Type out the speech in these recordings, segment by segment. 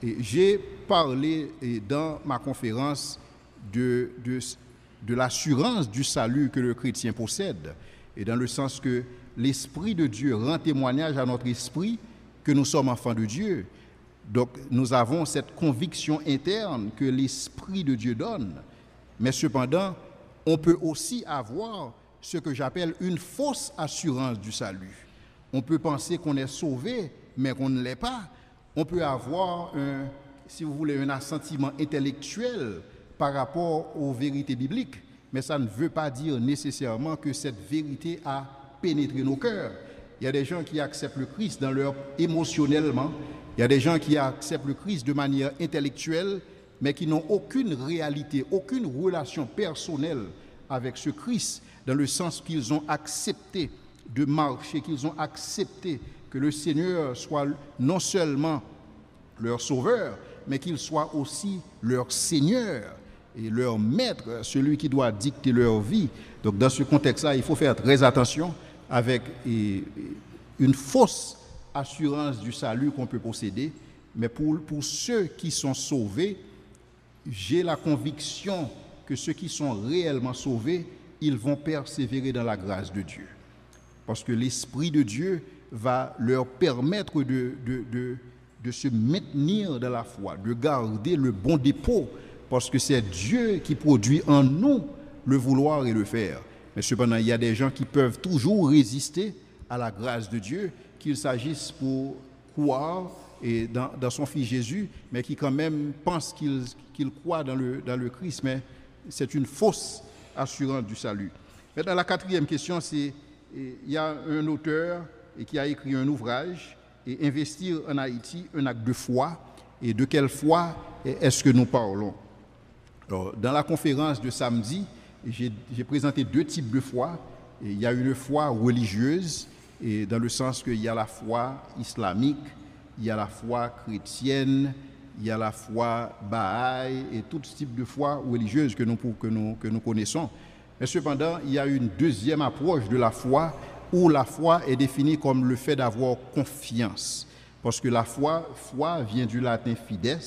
Et j'ai parlé dans ma conférence de l'assurance du salut que le chrétien possède, et dans le sens que l'Esprit de Dieu rend témoignage à notre esprit que nous sommes enfants de Dieu. Donc nous avons cette conviction interne que l'Esprit de Dieu donne, mais cependant, on peut aussi avoir ce que j'appelle une fausse assurance du salut. On peut penser qu'on est sauvé, mais qu'on ne l'est pas. On peut avoir, si vous voulez, un assentiment intellectuel par rapport aux vérités bibliques, mais ça ne veut pas dire nécessairement que cette vérité a pénétré nos cœurs. Il y a des gens qui acceptent le Christ émotionnellement, il y a des gens qui acceptent le Christ de manière intellectuelle, mais qui n'ont aucune réalité, aucune relation personnelle avec ce Christ, dans le sens qu'ils ont accepté de marcher, qu'ils ont accepté que le Seigneur soit non seulement leur sauveur, mais qu'il soit aussi leur Seigneur et leur maître, celui qui doit dicter leur vie. Donc dans ce contexte-là, il faut faire très attention avec une fausse assurance du salut qu'on peut posséder. Mais pour ceux qui sont sauvés, j'ai la conviction que ceux qui sont réellement sauvés, ils vont persévérer dans la grâce de Dieu. Parce que l'Esprit de Dieu va leur permettre de se maintenir dans la foi, de garder le bon dépôt, parce que c'est Dieu qui produit en nous le vouloir et le faire. Mais cependant, il y a des gens qui peuvent toujours résister à la grâce de Dieu, qu'il s'agisse pour croire et dans son Fils Jésus, mais qui quand même pensent qu'ils croient dans le Christ, mais c'est une fausse assurance du salut. Maintenant, la quatrième question, c'est il y a un auteur qui a écrit un ouvrage, et Investir en Haïti, un acte de foi. Et de quelle foi est-ce que nous parlons? Alors, dans la conférence de samedi, j'ai présenté deux types de foi. Et il y a une foi religieuse, et dans le sens qu'il y a la foi islamique, il y a la foi chrétienne, il y a la foi Bahaï et tout type de foi religieuse que nous connaissons. Mais cependant, il y a une deuxième approche de la foi où la foi est définie comme le fait d'avoir confiance. Parce que la foi vient du latin fides,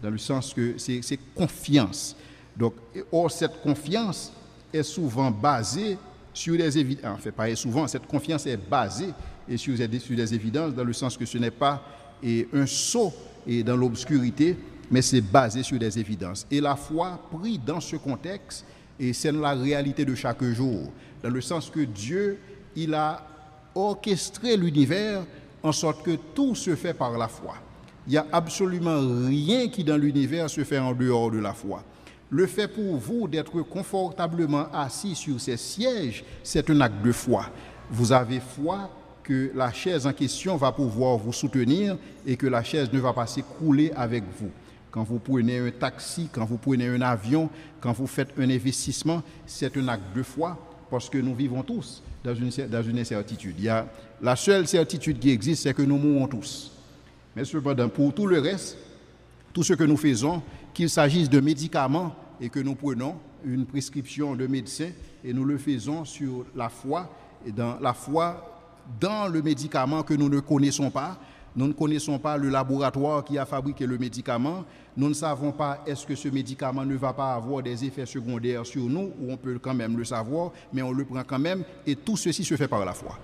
dans le sens que c'est confiance. Donc, or, cette confiance est souvent basée sur des évidences. En fait, pas souvent, cette confiance est basée sur des évidences, dans le sens que ce n'est pas un saut dans l'obscurité, mais c'est basé sur des évidences. Et la foi, prise dans ce contexte, et c'est la réalité de chaque jour, dans le sens que Dieu, il a orchestré l'univers en sorte que tout se fait par la foi. Il n'y a absolument rien qui dans l'univers se fait en dehors de la foi. Le fait pour vous d'être confortablement assis sur ces sièges, c'est un acte de foi. Vous avez foi que la chaise en question va pouvoir vous soutenir et que la chaise ne va pas s'écrouler avec vous. Quand vous prenez un taxi, quand vous prenez un avion, quand vous faites un investissement, c'est un acte de foi parce que nous vivons tous dans une incertitude. La seule certitude qui existe, c'est que nous mourrons tous. Mais cependant, pour tout le reste, tout ce que nous faisons, qu'il s'agisse de médicaments et que nous prenons une prescription de médecin et nous le faisons sur la foi, et dans la foi dans le médicament que nous ne connaissons pas. Nous ne connaissons pas le laboratoire qui a fabriqué le médicament. Nous ne savons pas est-ce que ce médicament ne va pas avoir des effets secondaires sur nous, ou on peut quand même le savoir, mais on le prend quand même, et tout ceci se fait par la foi.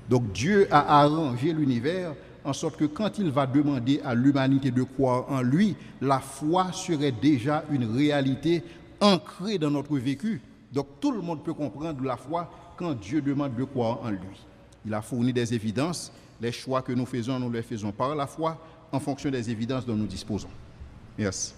Donc Dieu a arrangé l'univers en sorte que quand il va demander à l'humanité de croire en lui, la foi serait déjà une réalité ancrée dans notre vécu. Donc tout le monde peut comprendre la foi quand Dieu demande de croire en lui. Il a fourni des évidences. Les choix que nous faisons, nous les faisons par la foi en fonction des évidences dont nous disposons. Merci.